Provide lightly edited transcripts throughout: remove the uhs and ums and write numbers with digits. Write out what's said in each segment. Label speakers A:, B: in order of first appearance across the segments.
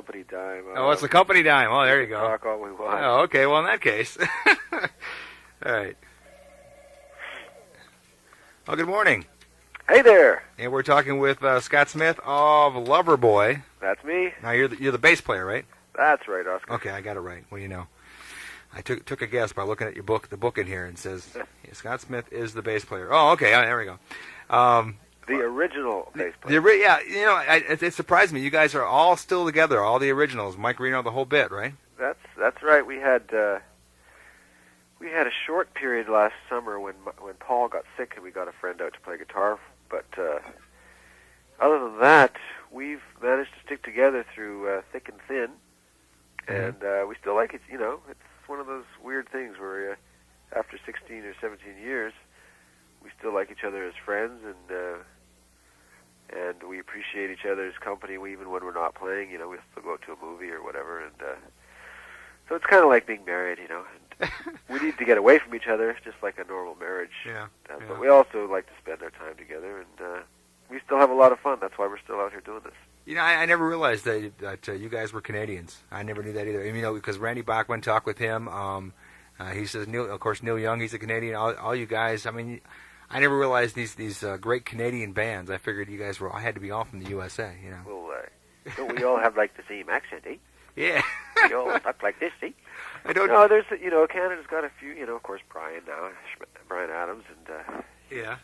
A: company dime.
B: Oh, it's a company dime. Oh, there you go.
A: Talk all we want.
B: Oh, okay. Well, in that case. All right. Oh, good morning.
A: Hey there.
B: And we're talking with Scott Smith of Loverboy.
A: That's me.
B: Now, you're the bass player, right?
A: That's right, Oscar.
B: Okay, I got it right. What do you know? I took a guess by looking at your book, the book in here, and says Scott Smith is the bass player. Oh, okay. There we go.
A: The original bass player.
B: Yeah, it surprised me. You guys are all still together, all the originals. Mike Reno, the whole bit, right?
A: That's right. We had a short period last summer when Paul got sick and we got a friend out to play guitar. But other than that, we've managed to stick together through thick and thin, and we still like it. It's one of those weird things where after 16 or 17 years, we still like each other as friends, and we appreciate each other's company even when we're not playing. We still go out to a movie or whatever, and so it's kind of like being married, And we need to get away from each other, just like a normal marriage.
B: Yeah.
A: But we also like to spend our time together, and we still have a lot of fun. That's why we're still out here doing this.
B: I never realized that you guys were Canadians. I never knew that either. Because Randy Bachman talked with him. He says, Neil Young, he's a Canadian. All you guys, I never realized these great Canadian bands. I figured you guys had to be all from the USA,
A: Well, don't we all have, like, the same accent, eh?
B: Yeah.
A: We all talk like this, eh?
B: I don't
A: know. There's, Canada's got a few, of course, Brian Adams, and...
B: Yeah.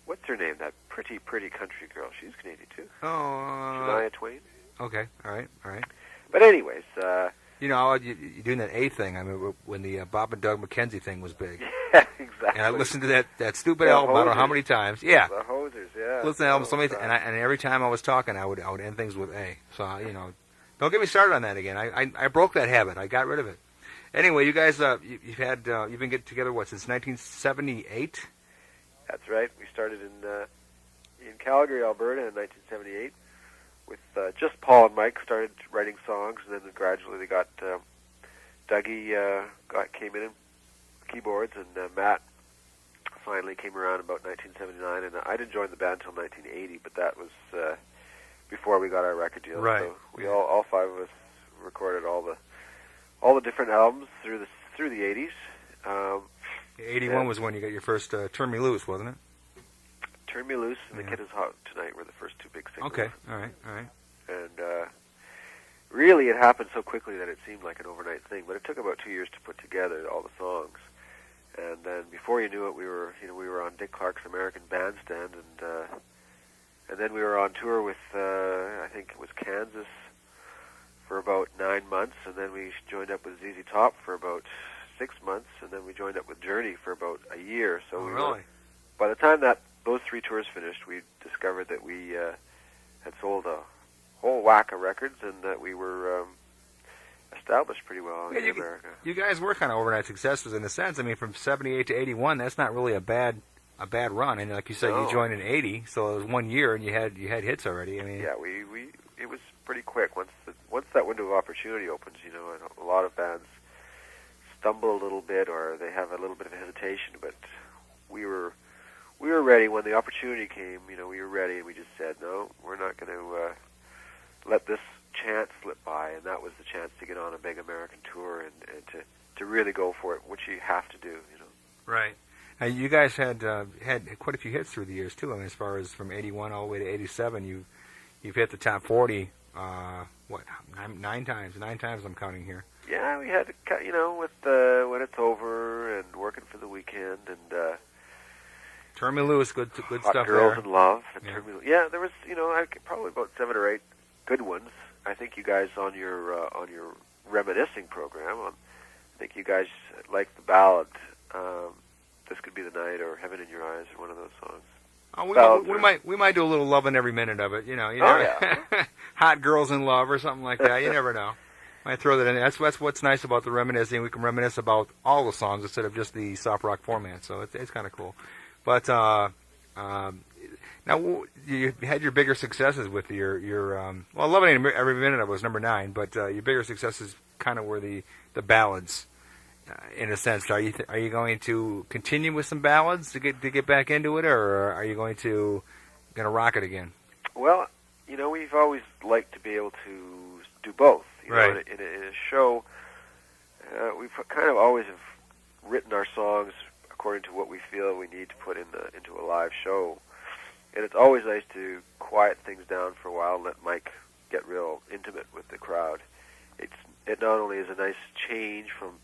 A: What's her name? That pretty country girl. She's Canadian too.
B: Oh,
A: Shania Twain.
B: Okay, all right.
A: But anyways,
B: you're doing that A thing. I mean, when the Bob and Doug McKenzie thing was big.
A: Yeah, exactly.
B: And I listened to that stupid album. I don't know how many times. Yeah.
A: The Hosers. Yeah.
B: Listen to the album so many times, and every time I was talking, I would end things with A. So don't get me started on that again. I broke that habit. I got rid of it. Anyway, you guys, you've been getting together since 1978.
A: That's right. We started in Calgary, Alberta in 1978 with just Paul and Mike started writing songs, and then gradually they got Dougie came in keyboards, and Matt finally came around about 1979, and I didn't join the band until 1980, but that was before we got our record deal.
B: Right.
A: So we all five of us recorded all the different albums through the 80s.
B: 81 was when you got your first Turn Me Loose, wasn't it?
A: Turn Me Loose and The Kid Is Hot Tonight were the first two big singles.
B: Okay, all right.
A: And really it happened so quickly that it seemed like an overnight thing, but it took about 2 years to put together all the songs. And then before you knew it, we were on Dick Clark's American Bandstand, and then we were on tour with, I think it was Kansas for about 9 months, and then we joined up with ZZ Top for about 6 months, and then we joined up with Journey for about a year. So by the time that those 3 tours finished, we discovered that we had sold a whole whack of records, and that we were established pretty well in America.
B: You guys were kind of overnight successes in a sense. I mean, from 78 to 81, that's not really a bad run. And like you said, you joined in 80, so it was 1 year, and you had hits already. I mean,
A: yeah, it was pretty quick once that window of opportunity opens. A lot of bands stumble a little bit, or they have a little bit of hesitation, but we were ready when the opportunity came. We were ready, and we just said, no, we're not going to let this chance slip by, and that was the chance to get on a big American tour and to really go for it, which you have to do.
B: Right. You guys had quite a few hits through the years too. I mean, as far as from 81 all the way to 87, you've hit the top 40. 9 times? 9 times I'm counting here.
A: Yeah, we had to cut, with When It's Over and Working for the Weekend and
B: Turn Me Loose, good
A: Hot
B: stuff
A: Girls
B: there.
A: in Love. And Turn Me Loose. Yeah, there was probably about 7 or 8 good ones. I think you guys on your reminiscing program, I think you guys liked the ballad. This Could Be the Night or Heaven in Your Eyes, or one of those songs.
B: We might do a little Loving Every Minute of it.
A: Yeah.
B: Hot Girls in Love or something like that. You never know. Might throw that in. That's what's nice about the reminiscing. We can reminisce about all the songs instead of just the soft rock format. So it's kind of cool. But now you had your bigger successes with your Loving Every Minute of it was number 9. But your bigger successes kind of were the ballads. In a sense, are you going to continue with some ballads to get back into it, or are you going to rock it again?
A: Well, we've always liked to be able to do both.
B: Right.
A: In a show, we've kind of always have written our songs according to what we feel we need to put into a live show. And it's always nice to quiet things down for a while and let Mike get real intimate with the crowd. It not only is a nice change from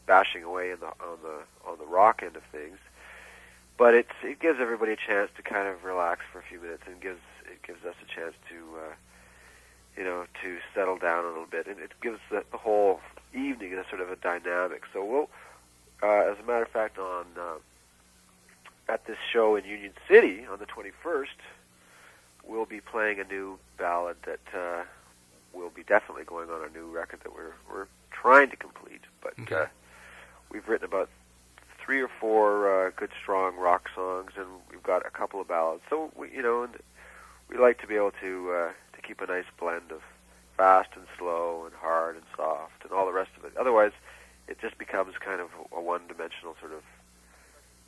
A: bashing away on the rock end of things, but it gives everybody a chance to kind of relax for a few minutes, and gives us a chance to settle down a little bit, and it gives the whole evening a sort of a dynamic. So we'll, as a matter of fact, at this show in Union City on the 21st, we'll be playing a new ballad that will be definitely going on a new record that we're trying to complete. But
B: okay.
A: We've written about 3 or 4 good, strong rock songs, and we've got a couple of ballads. So we like to be able to keep a nice blend of fast and slow and hard and soft and all the rest of it. Otherwise, it just becomes kind of a one-dimensional sort of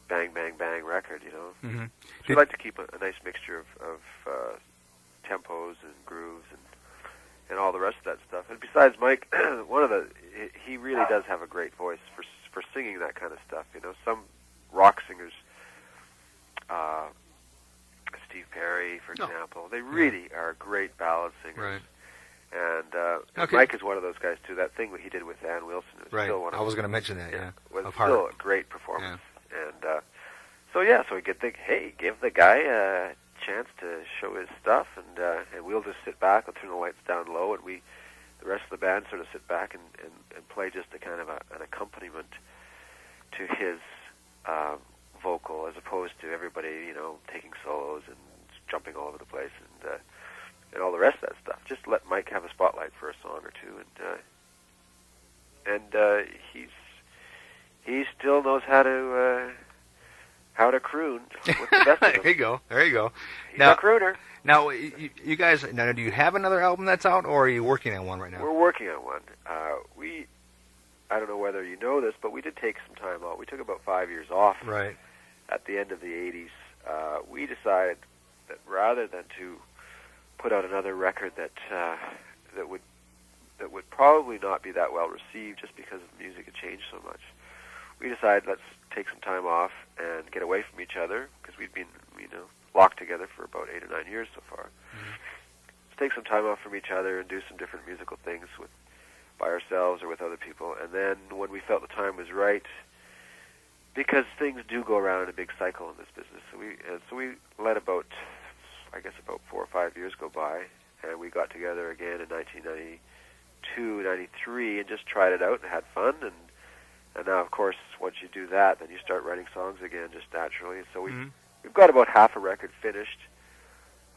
A: bang, bang, bang record,
B: Mm-hmm.
A: So we like to keep a nice mixture of tempos and grooves and all the rest of that stuff. And besides Mike, he really does have a great voice for singing that kind of stuff. Some rock singers, Steve Perry, for example, they really are great ballad singers.
B: Right.
A: And Mike is one of those guys too. That thing that he did with Ann Wilson was still one of
B: I was going to mention that. Yeah,
A: was
B: of
A: still
B: heart.
A: a great performance.
B: Yeah.
A: And so we could think, hey, give the guy a chance to show his stuff, and we'll just sit back. We'll turn the lights down low, and the rest of the band sort of sit back and play just a kind of an accompaniment to his vocal, as opposed to everybody, taking solos and jumping all over the place and all the rest of that stuff. Just let Mike have a spotlight for a song or two, and he still knows how to croon with the best of them.
B: There you go.
A: He's a crooner.
B: Now, you guys, do you have another album that's out, or are you working on one right now?
A: We're working on one. I don't know whether you know this, but we did take some time off. We took about 5 years off.
B: Right.
A: At the end of the 80s, we decided that rather than to put out another record that would probably not be that well received, just because the music had changed so much, we decided let's take some time off and get away from each other, because we'd been locked together for about 8 or 9 years so far.
B: Mm-hmm.
A: Let's take some time off from each other and do some different musical things by ourselves or with other people. And then when we felt the time was right, because things do go around in a big cycle in this business, so we let about 4 or 5 years go by, and we got together again in 1992, 93, and just tried it out and had fun. And now, of course, once you do that, then you start writing songs again just naturally. So we've got about half a record finished.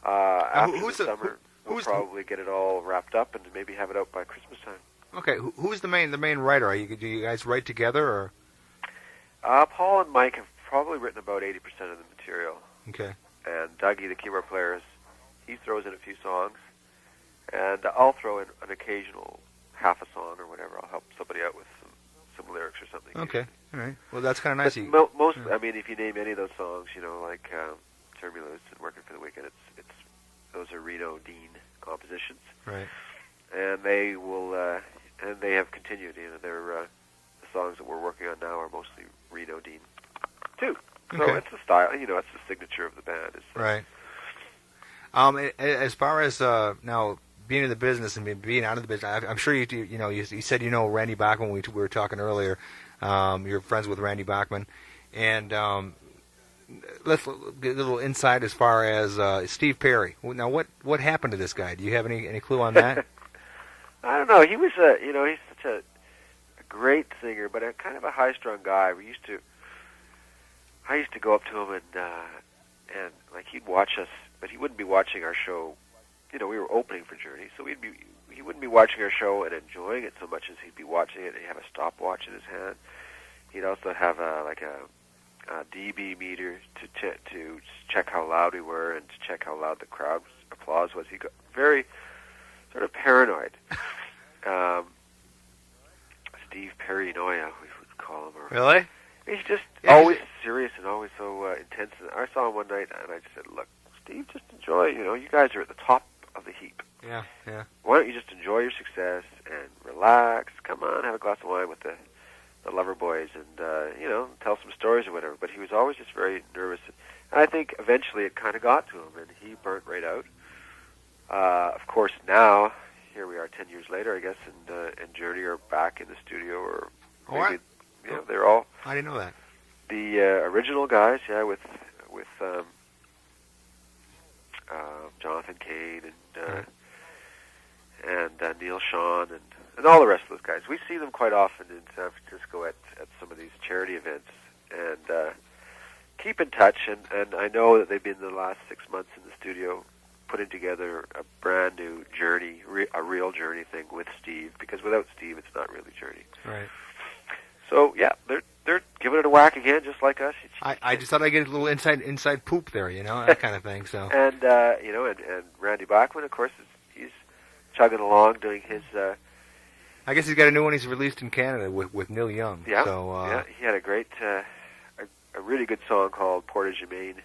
A: After the summer, we'll probably get it all wrapped up and maybe have it out by Christmas time.
B: Okay, who's the main writer? Do you guys write together, or?
A: Paul and Mike have probably written about 80% of the material.
B: Okay. And
A: Dougie, the keyboard player, he throws in a few songs, and I'll throw in an occasional half a song or whatever. I'll help somebody out with some lyrics or something.
B: Okay, all right. Well, that's kind of nice.
A: Most, I mean, if you name any of those songs, like Turbulence and Working for the Weekend, it's those are Reno Dean compositions.
B: Right.
A: And they will, and they have continued. They're the songs that we're working on now are mostly Reno Dean too. So it's the style. It's the signature of the band.
B: Right. As far as now being in the business and being out of the business, I'm sure you do. You said Randy Bachman. We were talking earlier. You're friends with Randy Bachman, and let's get a little insight as far as Steve Perry. Now, what happened to this guy? Do you have any clue on that?
A: I don't know. He was he's such a great singer, but a kind of a high-strung guy. I used to go up to him and like he'd watch us, but he wouldn't be watching our show. We were opening for Journey, so he wouldn't be watching our show and enjoying it so much as he'd be watching it. He'd have a stopwatch in his hand. He'd also have a dB meter to check how loud we were and to check how loud the crowd's applause was. He got very sort of paranoid. Steve Paranoia, we would call him.
B: Really?
A: He's just always serious and always so intense. And I saw him one night, and I just said, "Look, Steve, just enjoy you guys are at the top of the heap.
B: Yeah, yeah.
A: Why don't you just enjoy your success and relax? Come on, have a glass of wine with the Loverboys and, tell some stories or whatever. But he was always just very nervous. And I think eventually it kind of got to him, and he burnt right out. Of course, now, here we are 10 years later, I guess, and Journey are back in the studio, or maybe, they're all...
B: I didn't know that.
A: The original guys, with Jonathan Cain and Neil Sean and all the rest of those guys. We see them quite often in San Francisco at some of these charity events, and keep in touch. And I know that they've been the last 6 months in the studio putting together a brand new Journey, a real Journey thing with Steve, because without Steve, it's not really Journey.
B: Right.
A: So yeah, they're giving it a whack again, just like us.
B: I just thought I'd get a little inside poop there, that kind of thing. So
A: and and Randy Bachman, of course, he's chugging along doing his.
B: I guess he's got a new one he's released in Canada with Neil Young.
A: Yeah,
B: so,
A: he had a great, a really good song called Portage Maine,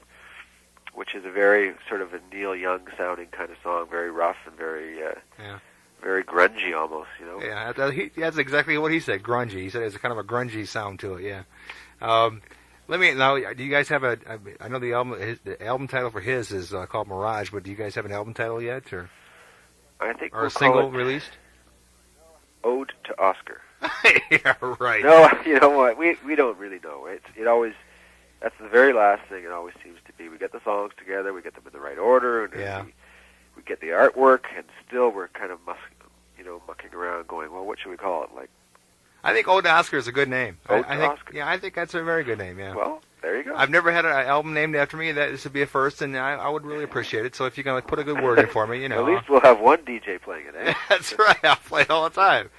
A: which is a very sort of a Neil Young sounding kind of song, very rough and very very grungy almost,
B: Yeah, that's exactly what he said, grungy. He said it's kind of a grungy sound to it, yeah. Do you guys have I know the album title for his is called Mirage, but do you guys have an album title yet, or
A: I think
B: a single released?
A: Ode to Oscar.
B: Yeah, right.
A: No, you know what? We don't really know. It always, that's the very last thing it always seems to be. We get the songs together, we get them in the right order, and we get the artwork, and still we're kind of mucking around going, well, what should we call it? Like,
B: I think Ode to Oscar is a good name.
A: Ode to Oscar.
B: Yeah, I think that's a very good name, yeah.
A: Well, there you go.
B: I've never had an album named after me. This would be a first, and I would really appreciate it. So if you can put a good word in for me,
A: At least we'll have one DJ playing it, eh?
B: That's right. I'll play it all the time.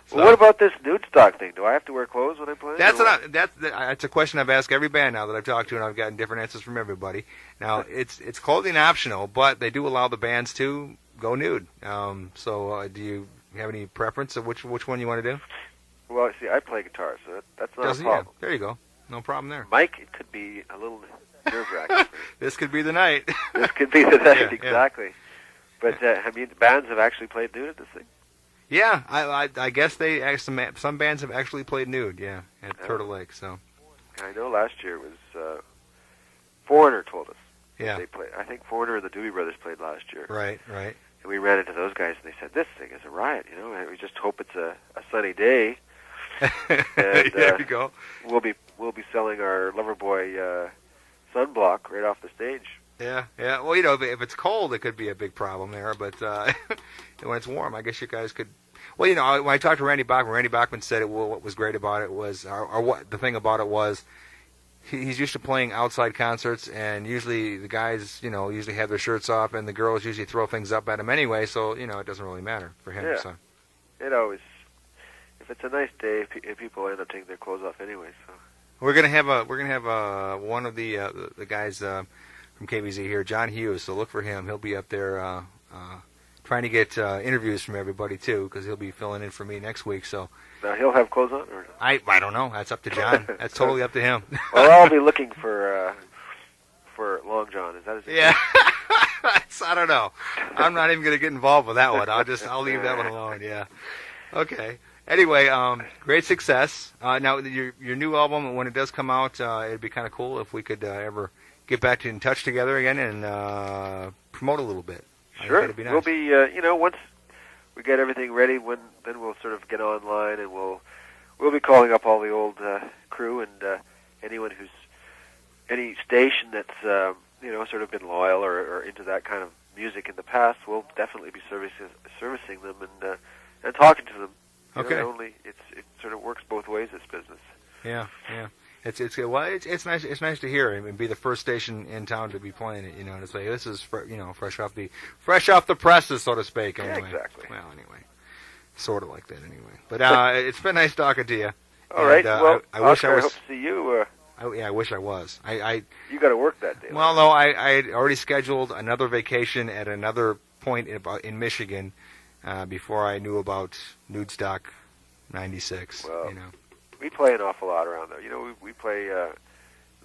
B: So,
A: well, what about this Woodstock thing? Do I have to wear clothes when I'm playing?
B: That's a question I've asked every band now that I've talked to, and I've gotten different answers from everybody. Now, it's clothing optional, but they do allow the bands to go nude. So do you have any preference of which one you want to do?
A: Well, see, I play guitar, so that's not a problem.
B: Yeah, there you go. No problem there.
A: Mike, it could be a little nerve-wracking.
B: This could be the night.
A: This could be the night,
B: yeah,
A: exactly. Yeah. But bands have actually played nude at this thing.
B: Yeah, I guess some bands have actually played nude. Yeah, at Turtle Lake. So
A: I know last year it was Foreigner told us.
B: Yeah,
A: they played. I think Foreigner and the Doobie Brothers played last year.
B: Right.
A: And we ran into those guys, and they said, "This thing is a riot. And we just hope it's a sunny day." And,
B: there you go.
A: We'll be selling our Loverboy sunblock right off the stage.
B: Yeah. Well, if it's cold, it could be a big problem there. But when it's warm, I guess you guys could. Well, when I talked to Randy Bachman said what was great about it was, or what the thing about it was, he's used to playing outside concerts, and usually the guys, usually have their shirts off, and the girls usually throw things up at him anyway. So it doesn't really matter for him.
A: Yeah.
B: So
A: it always, if it's a nice day, people end up taking their clothes off anyway. So
B: we're gonna have one of the guys from KBZ here, John Hughes. So look for him. He'll be up there trying to get interviews from everybody too, because he'll be filling in for me next week. So
A: now he'll have clothes on, or
B: I don't know. That's up to John. That's totally up to him.
A: Well, I'll be looking for Long John. Is that his name?
B: Yeah. I don't know. I'm not even going to get involved with that one. I'll leave that one alone. Yeah. Okay. Anyway, great success. Now your new album, when it does come out, it'd be kind of cool if we could ever get back in touch together again and promote a little bit.
A: Sure.
B: It'd be nice.
A: We'll be once we get everything ready, then we'll sort of get online, and we'll be calling up all the old crew and anyone who's any station that's sort of been loyal or into that kind of music in the past. We'll definitely be servicing them and talking to them.
B: Okay.
A: It sort of works both ways, this business.
B: Yeah. It's nice. It's nice to hear and be the first station in town to be playing it. To say this is fresh off the presses, so to speak. Anyway.
A: Yeah, exactly.
B: Well, anyway, sort of like that. Anyway, but it's been nice talking to you.
A: All right. Well,
B: I wish
A: Oscar,
B: I was.
A: I hope to see you.
B: I wish I was.
A: You got to work that day.
B: Well, no, I had already scheduled another vacation at another point in Michigan before I knew about Woodstock '96.
A: Well, we play an awful lot around there. We play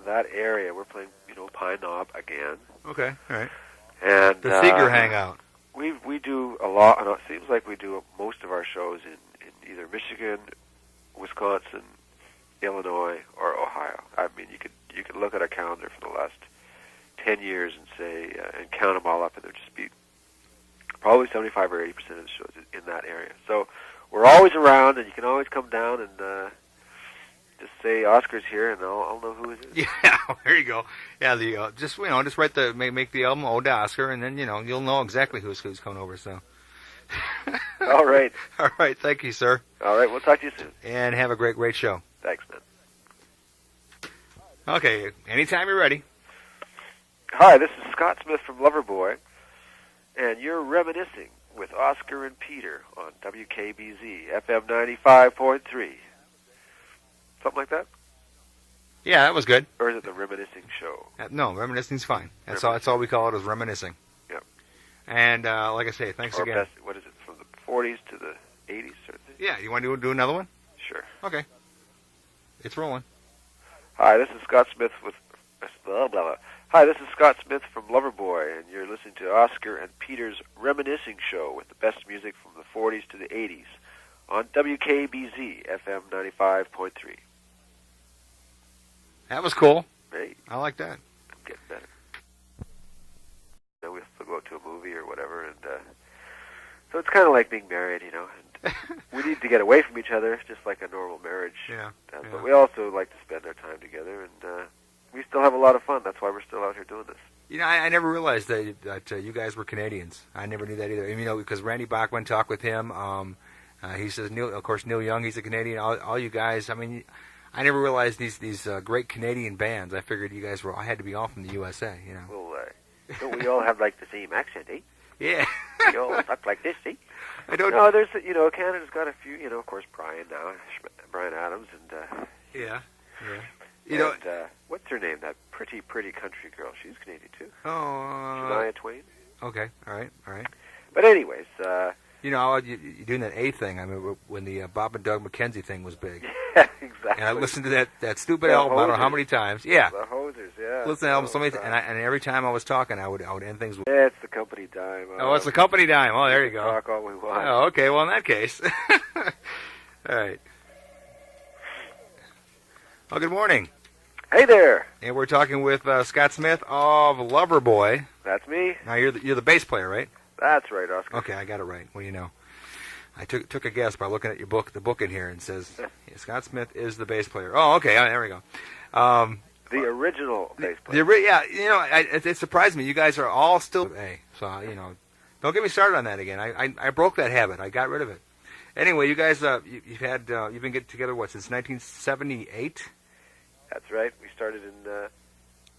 A: that area. We're playing, Pine Knob again.
B: Okay, all right.
A: And
B: the Seeger Hangout.
A: We do a lot, and it seems like we do most of our shows in either Michigan, Wisconsin, Illinois, or Ohio. I mean, you could look at our calendar for the last 10 years and say and count them all up, and there'd just be probably 75 or 80% of the shows in that area. So we're always around, and you can always come down and just say Oscar's here, and I'll know who it is.
B: Yeah, there you go. Yeah, just just write make the album Ode to Oscar, and then you'll know exactly who's coming over. So.
A: All right.
B: All right. Thank you, sir.
A: All right. We'll talk to you soon.
B: And have a great show.
A: Thanks, man.
B: Okay. Anytime you're ready.
A: Hi, this is Scott Smith from Loverboy, and you're reminiscing with Oscar and Peter on WKBZ FM 95.3. Something like that?
B: Yeah, that was good.
A: Or is it the Reminiscing Show?
B: No, reminiscing's fine. That's all we call it, is reminiscing.
A: Yep.
B: And like I say, thanks
A: or
B: again.
A: Best, what is it, from the 40s to the 80s sort of thing?
B: Yeah, you want to do another one?
A: Sure.
B: Okay. It's rolling.
A: Hi, this is Scott Smith with... Blah, blah, blah. Hi, this is Scott Smith from Loverboy, and you're listening to Oscar and Peter's Reminiscing Show with the best music from the 40s to the 80s on WKBZ FM 95.3.
B: That was cool.
A: Hey,
B: I like that.
A: I'm getting better. We still go out to a movie or whatever, and so it's kind of like being married, and we need to get away from each other, just like a normal marriage.
B: Yeah.
A: But we also like to spend our time together, and we still have a lot of fun. That's why we're still out here doing this.
B: I never realized that you guys were Canadians. I never knew that either. Because Randy Bachman talked with him. He says, Neil Young, he's a Canadian. All you guys, I never realized these great Canadian bands. I figured you guys had to be all from the USA,
A: Well, don't we all have like the same accent, eh?
B: Yeah.
A: We all talk like this, eh?
B: I don't.
A: No, there's Canada's got a few. Of course, Brian Brian Adams, and
B: yeah.
A: And, what's her name? That pretty country girl. She's Canadian too.
B: Oh.
A: Shania Twain.
B: Okay. All right.
A: But anyways,
B: you're doing that A thing. When the Bob and Doug McKenzie thing was big.
A: Yeah, exactly.
B: And I listened to that stupid album. I don't know how many times. Yeah.
A: The Hosers. Yeah.
B: Listen to the album so many, and every time I was talking, I would end things with.
A: Yeah, it's the company dime.
B: Oh, it's the company dime. Oh, there you go.
A: Talk all we want.
B: Oh, okay. Well, in that case. All right. Well, good morning.
A: Hey there.
B: And we're talking with Scott Smith of Loverboy.
A: That's me.
B: Now you're the bass player, right?
A: That's right, Oscar.
B: Okay, I got it right. What do you know? I took a guess by looking at your book, the book in here, and says Scott Smith is the bass player. Oh, okay, there we go.
A: The original bass player.
B: It surprised me. You guys are all still A. So don't get me started on that again. I broke that habit. I got rid of it. Anyway, you guys, you've been getting together since 1978.
A: That's right. We started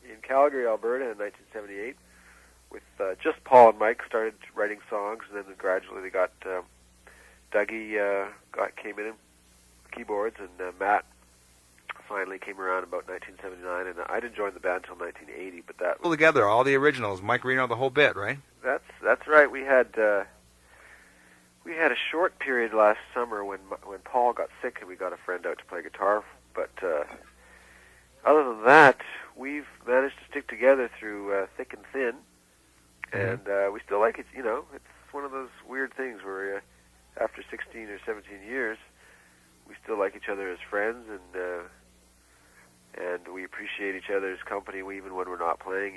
A: in Calgary, Alberta, in 1978. With just Paul and Mike started writing songs, and then gradually they got Dougie came in keyboards, and Matt finally came around about 1979, and I didn't join the band until 1980. But that
B: all together, all the originals, Mike Reno, the whole bit, right?
A: That's right. We had a short period last summer when Paul got sick, and we got a friend out to play guitar. But other than that, we've managed to stick together through thick and thin. And we still like it, it's one of those weird things where after 16 or 17 years, we still like each other as friends, and we appreciate each other's company even when we're not playing.